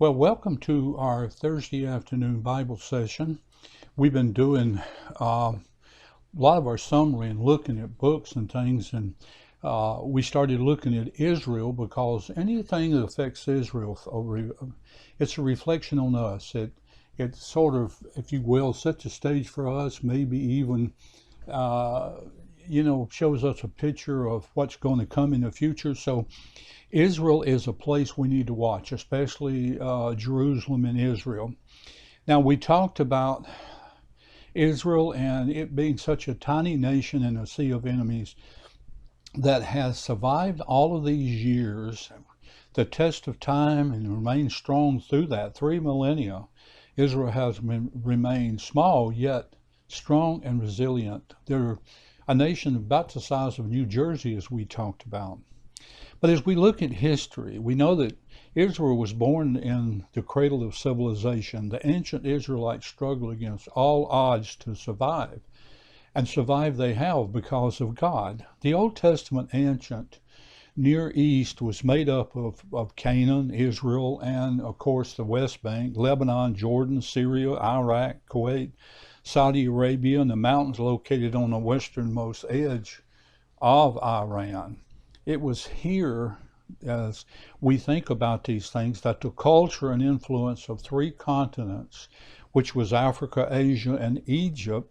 Well, welcome to our Thursday afternoon Bible session. We've been doing a lot of our summary and looking at books and things, and we started looking at Israel because anything that affects Israel, it's a reflection on us. It sort of, if you will, sets a stage for us, maybe even shows us a picture of what's going to come in the future. So Israel is a place we need to watch, especially Jerusalem and Israel. Now, we talked about Israel and it being such a tiny nation in a sea of enemies that has survived all of these years, the test of time, and remained strong through that 3 millennia. Israel has remained small, yet strong and resilient. They're a nation about the size of New Jersey, as we talked about. But as we look at history, we know that Israel was born in the cradle of civilization. The ancient Israelites struggled against all odds to survive, and survive they have because of God. The Old Testament ancient Near East was made up of Canaan, Israel, and of course the West Bank, Lebanon, Jordan, Syria, Iraq, Kuwait, Saudi Arabia, and the mountains located on the westernmost edge of Iran. It was here, as we think about these things, that the culture and influence of three continents, which was Africa, Asia, and Europe,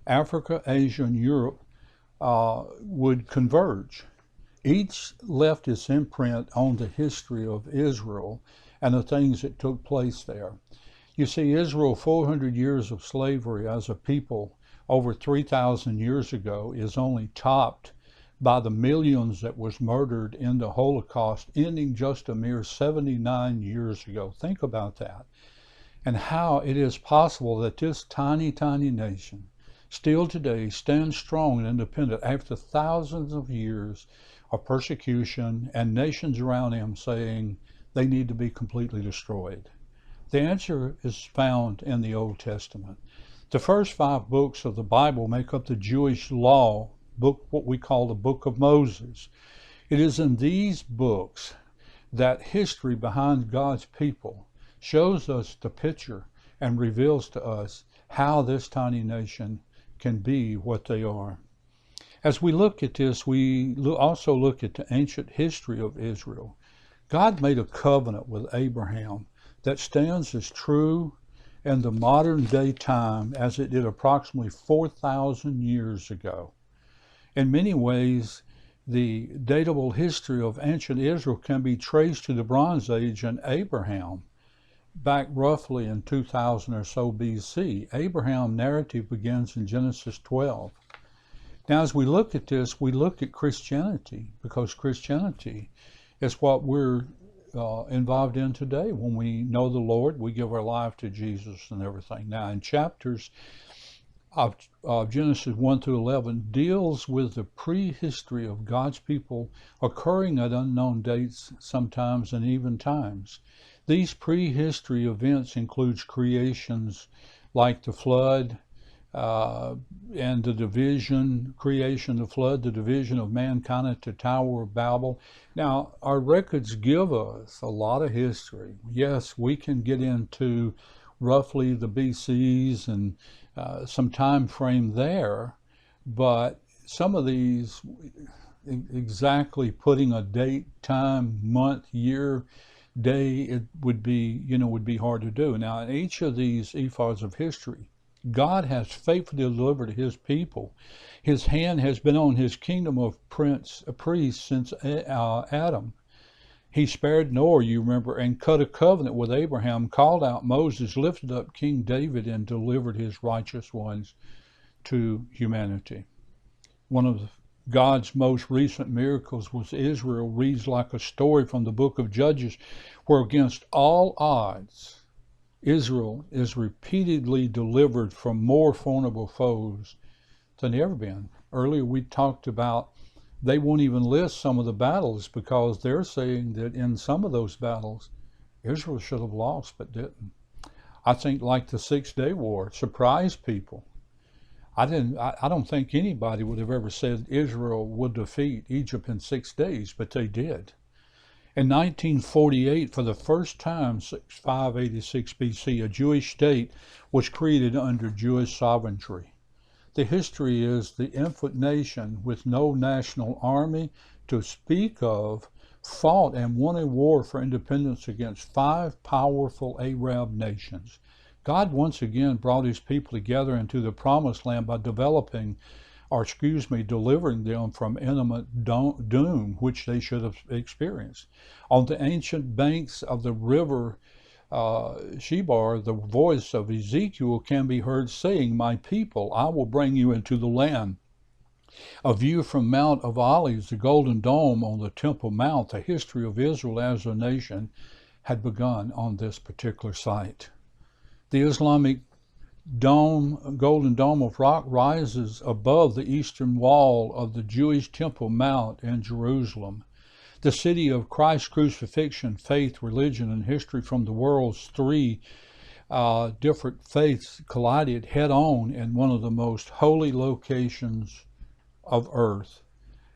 Africa, Asia, and Europe, would converge. Each left its imprint on the history of Israel and the things that took place there. You see, Israel, 400 years of slavery as a people over 3,000 years ago, is only topped by the millions that was murdered in the Holocaust, ending just a mere 79 years ago. Think about that. And how it is possible that this tiny, tiny nation still today stands strong and independent after thousands of years of persecution and nations around them saying they need to be completely destroyed. The answer is found in the Old Testament. The first 5 books of the Bible make up the Jewish law book, what we call the Book of Moses. It is in these books that history behind God's people shows us the picture and reveals to us how this tiny nation can be what they are. As we look at this, we also look at the ancient history of Israel. God made a covenant with Abraham that stands as true in the modern day time as it did approximately 4,000 years ago. In many ways, the datable history of ancient Israel can be traced to the Bronze Age and Abraham, back roughly in 2000 or so BC. Abraham's narrative begins in Genesis 12. Now, as we look at this, we look at Christianity, because Christianity is what we're involved in today. When we know the Lord, we give our life to Jesus and everything. Now, in chapters of Genesis 1 through 11 deals with the prehistory of God's people occurring at unknown dates sometimes and even times. These prehistory events include creations like the flood and the division, creation, the flood, the division of mankind at the Tower of Babel. Now, our records give us a lot of history. Yes, we can get into roughly the BCs and some time frame there, but some of these exactly putting a date, time, month, year, day, it would be hard to do. Now, in each of these epochs of history, God has faithfully delivered his people. His hand has been on his kingdom of priests since Adam. He spared Noah, you remember, and cut a covenant with Abraham, called out Moses, lifted up King David, and delivered his righteous ones to humanity. One of God's most recent miracles was Israel reads like a story from the book of Judges, where against all odds, Israel is repeatedly delivered from more formidable foes than ever been. Earlier we talked about they won't even list some of the battles because they're saying that in some of those battles, Israel should have lost but didn't. I think like the 6-Day War surprised people. I don't think anybody would have ever said Israel would defeat Egypt in 6 days, but they did. In 1948, for the first time, 586 BC, a Jewish state was created under Jewish sovereignty. The history is the infant nation with no national army to speak of fought and won a war for independence against 5 powerful Arab nations. God once again brought his people together into the promised land by delivering them from imminent doom, which they should have experienced. On the ancient banks of the river Shebar, the voice of Ezekiel can be heard saying, "My people, I will bring you into the land." A view from Mount of Olives, the Golden Dome on the Temple Mount, the history of Israel as a nation had begun on this particular site. The Islamic Golden Dome of rock rises above the eastern wall of the Jewish Temple Mount in Jerusalem. The city of Christ's crucifixion, faith, religion, and history from the world's 3 different faiths collided head-on in one of the most holy locations of earth.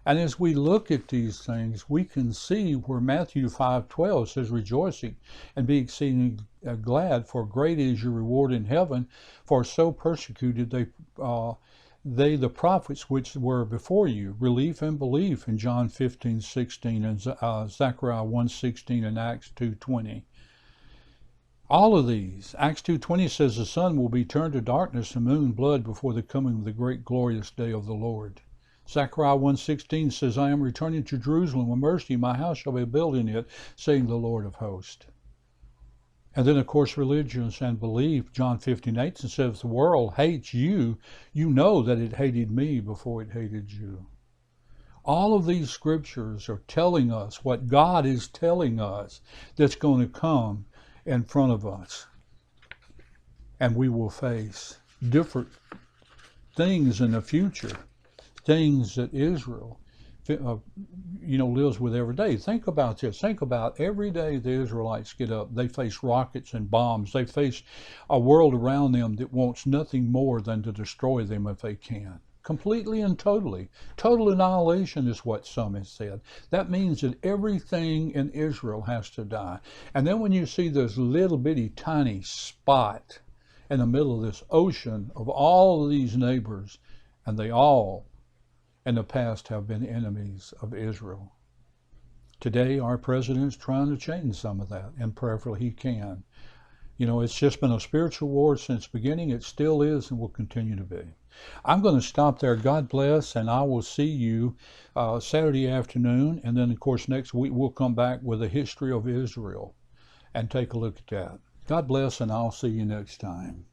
And as we look at these things, we can see where Matthew 5:12 says, "Rejoicing and be exceeding glad, for great is your reward in heaven, for so persecuted they the prophets which were before you." Relief and belief in John 15:16 and Zechariah 1:16 and Acts 2:20. All of these. Acts 2:20 says the sun will be turned to darkness and moon blood before the coming of the great glorious day of the Lord. Zechariah 1:16 says, "I am returning to Jerusalem with mercy, my house shall be built in it, saying the Lord of hosts." And then, of course, religions and belief. John 15:8 says, "If the world hates you, you know that it hated me before it hated you." All of these scriptures are telling us what God is telling us that's going to come in front of us. And we will face different things in the future. Things that Israel, lives with every day. Think about this. Think about every day the Israelites get up. They face rockets and bombs. They face a world around them that wants nothing more than to destroy them if they can. Completely and totally. Total annihilation is what some have said. That means that everything in Israel has to die. And then when you see this little bitty tiny spot in the middle of this ocean of all of these neighbors, and they all in the past have been enemies of Israel. Today, our president is trying to change some of that, and prayerfully he can. It's just been a spiritual war since the beginning. It still is and will continue to be. I'm going to stop there. God bless, and I will see you Saturday afternoon. And then, of course, next week we'll come back with the history of Israel and take a look at that. God bless, and I'll see you next time.